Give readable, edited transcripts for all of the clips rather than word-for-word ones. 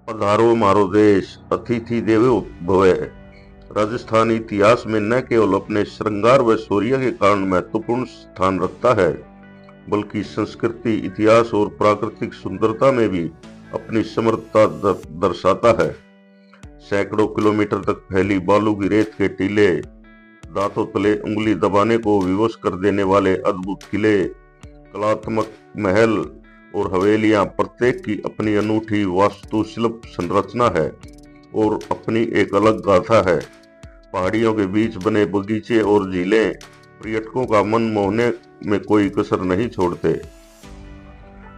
पधारो मारो देश, अतिथि देवो भव। राजस्थान इतिहास में न केवल अपने श्रृंगार व शौर्य के कारण महत्वपूर्ण स्थान रखता है, बल्कि संस्कृति, इतिहास और प्राकृतिक सुंदरता में भी अपनी समर्थता दर्शाता है। सैकड़ों किलोमीटर तक फैली बालू की रेत के टीले, दांतों तले उंगली दबाने को विवश कर देने वाले अद्भुत किले, कलात्मक महल और हवेलियां, प्रत्येक की अपनी अनूठी वास्तुशिल्प संरचना है और अपनी एक अलग गाथा है। पहाड़ियों के बीच बने बगीचे और झीलें पर्यटकों का मन मोहने में कोई कसर नहीं छोड़ते।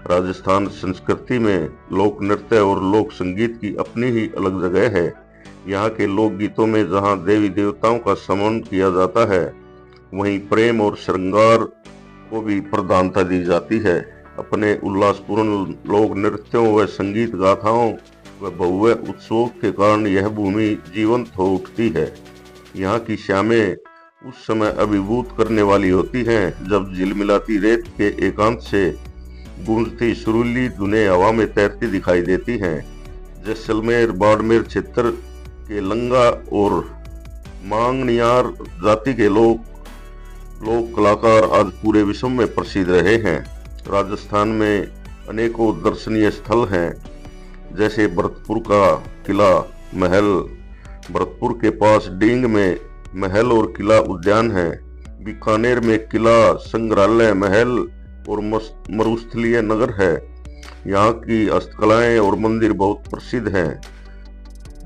राजस्थान संस्कृति में लोक नृत्य और लोक संगीत की अपनी ही अलग जगह है। यहाँ के लोक गीतों में जहाँ देवी देवताओं का स्मरण किया जाता है, वहीं प्रेम और श्रृंगार को भी प्रधानता दी जाती है। अपने उल्लासपूर्ण लोक नृत्यों व संगीत गाथाओं व भव्य उत्सवों के कारण यह भूमि जीवंत हो उठती है। यहाँ की शामें उस समय अभिभूत करने वाली होती हैं जब झिलमिलाती रेत के एकांत से गूंजती सुरीली धुनें हवा में तैरती दिखाई देती हैं। जैसलमेर बाड़मेर क्षेत्र के लंगा और मांगनियार जाति के लोक कलाकार आज पूरे विश्व में प्रसिद्ध रहे हैं। राजस्थान में अनेकों दर्शनीय स्थल हैं, जैसे भरतपुर का किला महल, भरतपुर के पास डींग में महल और किला उद्यान है। बीकानेर में किला संग्रहालय महल और मरुस्थलीय नगर है। यहाँ की हस्तकलाएं और मंदिर बहुत प्रसिद्ध हैं।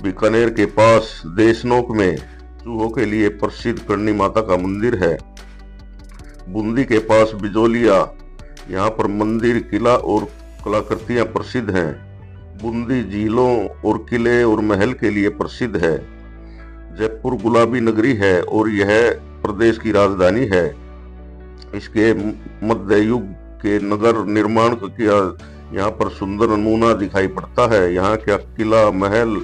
बीकानेर के पास देशनोक में चूहों के लिए प्रसिद्ध करणी माता का मंदिर है। बूंदी के पास बिजोलिया, यहाँ पर मंदिर, किला और कलाकृतियां प्रसिद्ध हैं। बूंदी झीलों और किले और महल के लिए प्रसिद्ध है। जयपुर गुलाबी नगरी है और यह प्रदेश की राजधानी है। इसके मध्य युग के नगर निर्माण का यहाँ पर सुंदर नमूना दिखाई पड़ता है। यहाँ का किला, महल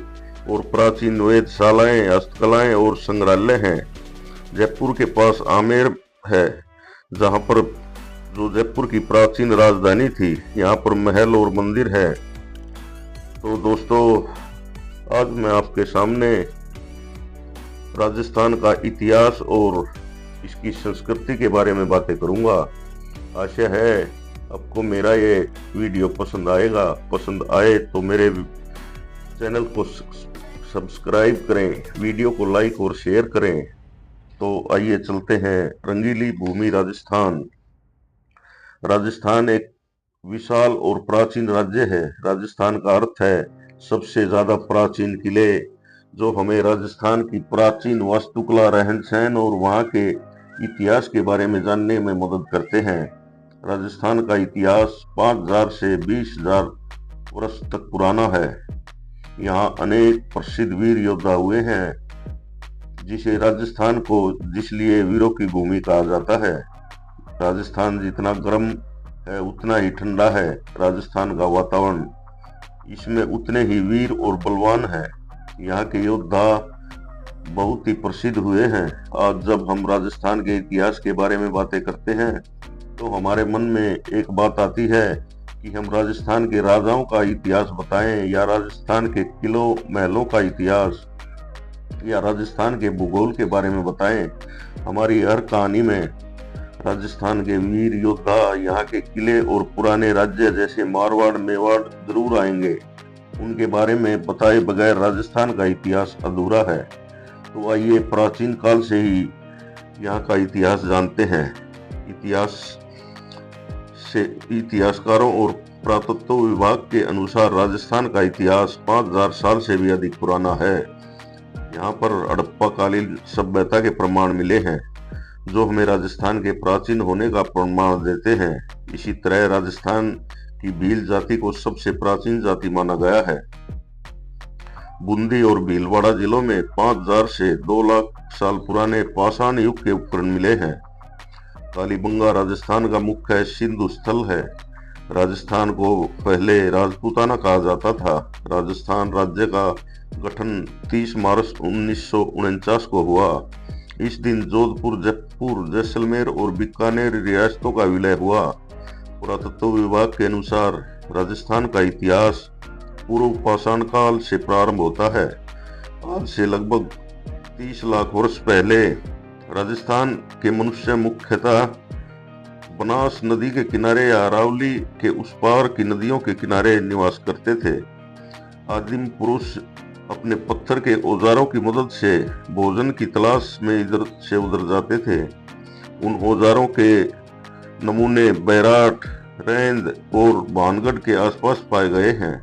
और प्राचीन वेधशालाएं, हस्तकलाएं और संग्रहालय हैं। जयपुर के पास आमेर है, जहाँ पर जो जयपुर की प्राचीन राजधानी थी। यहाँ पर महल और मंदिर है। तो दोस्तों, आज मैं आपके सामने राजस्थान का इतिहास और इसकी संस्कृति के बारे में बातें करूंगा। आशा है आपको मेरा ये वीडियो पसंद आएगा। पसंद आए तो मेरे चैनल को सब्सक्राइब करें, वीडियो को लाइक और शेयर करें। तो आइए चलते हैं रंगीली भूमि राजस्थान। राजस्थान एक विशाल और प्राचीन राज्य है। राजस्थान का अर्थ है सबसे ज्यादा प्राचीन किले, जो हमें राजस्थान की प्राचीन वास्तुकला, रहन सहन और वहाँ के इतिहास के बारे में जानने में मदद करते हैं। राजस्थान का इतिहास 5000 से 20,000 वर्ष तक पुराना है। यहाँ अनेक प्रसिद्ध वीर योद्धा हुए हैं, जिसे राजस्थान को जिसलिए वीरों की भूमि कहा जाता है। राजस्थान जितना गर्म है उतना ही ठंडा है। राजस्थान का वातावरण, इसमें उतने ही वीर और बलवान हैं। यहाँ के योद्धा बहुत ही प्रसिद्ध हुए हैं। आज जब हम राजस्थान के इतिहास के बारे में बातें करते हैं तो हमारे मन में एक बात आती है कि हम राजस्थान के राजाओं का इतिहास बताएं, या राजस्थान के किलों महलों का इतिहास, या राजस्थान के भूगोल के बारे में बताएं। हमारी हर कहानी में राजस्थान के वीर योद्धा, यहाँ के किले और पुराने राज्य जैसे मारवाड़, मेवाड़ जरूर आएंगे। उनके बारे में बताए बगैर राजस्थान का इतिहास अधूरा है। तो आइए प्राचीन काल से ही यहाँ का इतिहास जानते हैं। इतिहासकारों और पुरातत्व विभाग के अनुसार राजस्थान का इतिहास 5000 साल से भी अधिक पुराना है। यहाँ पर हड़प्पा कालीन सभ्यता के प्रमाण मिले हैं, जो हमें राजस्थान के प्राचीन होने का प्रमाण देते हैं। इसी तरह राजस्थान की भील जाति को सबसे प्राचीन जाति माना गया है। बूंदी और भीलवाड़ा जिलों में 5000 से 2 लाख साल पुराने पाषाण युग के उपकरण मिले हैं। कालीबंगा राजस्थान का मुख्य सिंधु स्थल है। राजस्थान को पहले राजपूताना कहा जाता था। राजस्थान राज्य का गठन 30 मार्च 1949 को हुआ। इस दिन जोधपुर, जयपुर, जैसलमेर और बीकानेर रियासतों का विलय हुआ। पुरातत्व विभाग के अनुसार राजस्थान का इतिहास पूर्व पाषाण काल से प्रारंभ होता है। आज से लगभग 30 लाख वर्ष पहले राजस्थान के मनुष्य मुख्यतः बनास नदी के किनारे या अरावली के उस पार की नदियों के किनारे निवास करते थे। आदिम पुरुष अपने पत्थर के औजारों की मदद से भोजन की तलाश में इधर से उधर जाते थे। उन औजारों के नमूने बैराठ, रेंद और भानगढ़ के आसपास पाए गए हैं।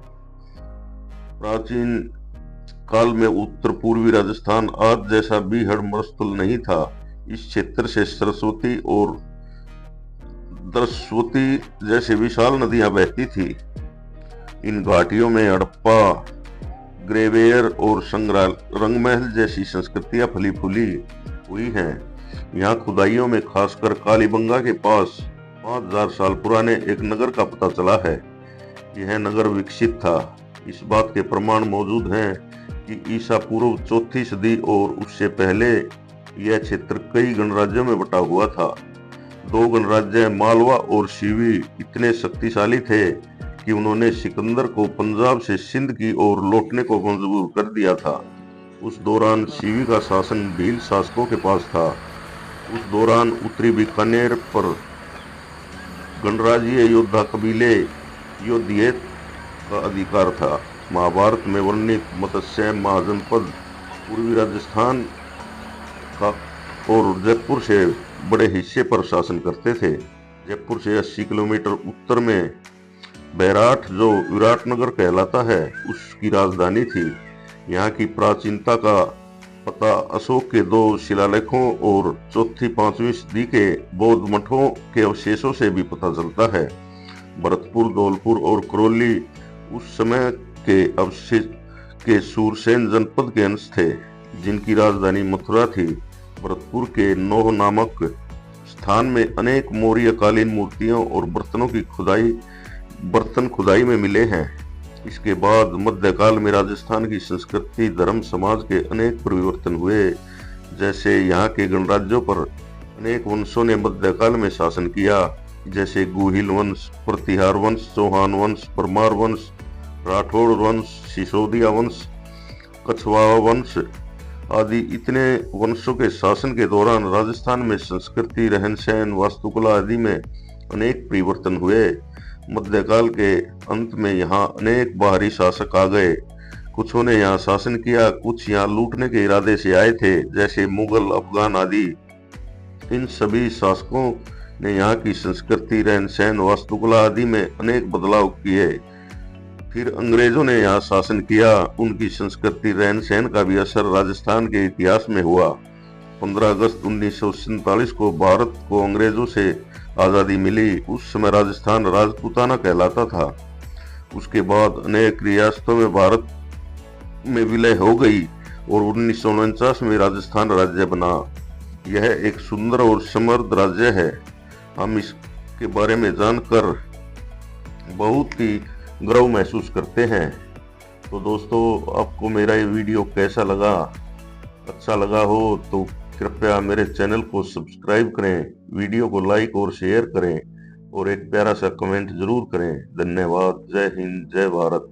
प्राचीन काल में उत्तर पूर्वी राजस्थान आज जैसा बीहड़ मरुस्थल नहीं था। इस क्षेत्र से सरस्वती और दरस्वती जैसे विशाल नदियां बहती थी। इन घाटियों में हड़प्पा, ग्रेवेयर और रंगमहल जैसी संस्कृतियां फली फूली हुई हैं। यहाँ खुदाइयों में खासकर कालीबंगा के पास 5000 साल पुराने एक नगर का पता चला है। यह नगर विकसित था। इस बात के प्रमाण मौजूद हैं कि ईसा पूर्व 4वीं सदी और उससे पहले यह क्षेत्र कई गणराज्यों में बटा हुआ था। 2 गणराज्य मालवा और सीवी इतने शक्तिशाली थे कि उन्होंने सिकंदर को पंजाब से सिंध की ओर लौटने को मजबूर कर दिया था। उस दौरान सीवी का शासन भील शासकों के पास था। उस दौरान उत्तरी बीकानेर पर गणराज्यीय योद्धा कबीले योद्धियत का अधिकार था। महाभारत में वर्णित मत्स्य महाजनपद पूर्वी राजस्थान का और जयपुर से बड़े हिस्से पर शासन करते थे। जयपुर से 80 किलोमीटर उत्तर में बैराठ, जो विराटनगर कहलाता है, उसकी राजधानी थी। यहाँ की प्राचीनता का पता अशोक के 2 शिलालेखों और 4वीं-5वीं सदी के बौद्ध मठों के अवशेषों से भी पता चलता है। भरतपुर, धौलपुर और करौली उस समय के अवशेष के सूरसेन जनपद के अंश थे, जिनकी राजधानी मथुरा थी। भरतपुर के नौह नामक स्थान में अनेक मौर्यकालीन मूर्तियों और बर्तन खुदाई में मिले हैं। इसके बाद मध्यकाल में राजस्थान की संस्कृति, धर्म, समाज के अनेक परिवर्तन हुए। जैसे यहाँ के गणराज्यों पर अनेक वंशों ने मध्यकाल में शासन किया, जैसे गुहिल वंश, प्रतिहार वंश, चौहान वंश, परमार वंश, राठौड़ वंश, सिसोदिया वंश, कछवाहा वंश आदि। इतने वंशों के शासन के दौरान राजस्थान में संस्कृति, रहन सहन, वास्तुकला आदि में अनेक परिवर्तन हुए। मध्यकाल के अंत में यहाँ अनेक बाहरी शासक आ गए। कुछों ने यहाँ शासन किया, कुछ यहाँ लूटने के इरादे से आए थे, जैसे मुगल, अफगान आदि। इन सभी शासकों ने यहाँ की संस्कृति, रहन सहन, वास्तुकला आदि में अनेक बदलाव किए। फिर अंग्रेजों ने यहाँ शासन किया। उनकी संस्कृति, रहन सहन का भी असर राजस्थान के इतिहास में हुआ। 15 अगस्त 1947 को भारत को अंग्रेजों से आज़ादी मिली। उस समय राजस्थान राजपूताना कहलाता था। उसके बाद अनेक रियासतों में भारत में विलय हो गई और 1949 में राजस्थान राज्य बना। यह एक सुंदर और समृद्ध राज्य है। हम इसके बारे में जानकर बहुत ही गर्व महसूस करते हैं। तो दोस्तों, आपको मेरा ये वीडियो कैसा लगा? अच्छा लगा हो तो कृपया मेरे चैनल को सब्सक्राइब करें, वीडियो को लाइक और शेयर करें और एक प्यारा सा कमेंट जरूर करें। धन्यवाद। जय हिंद, जय भारत।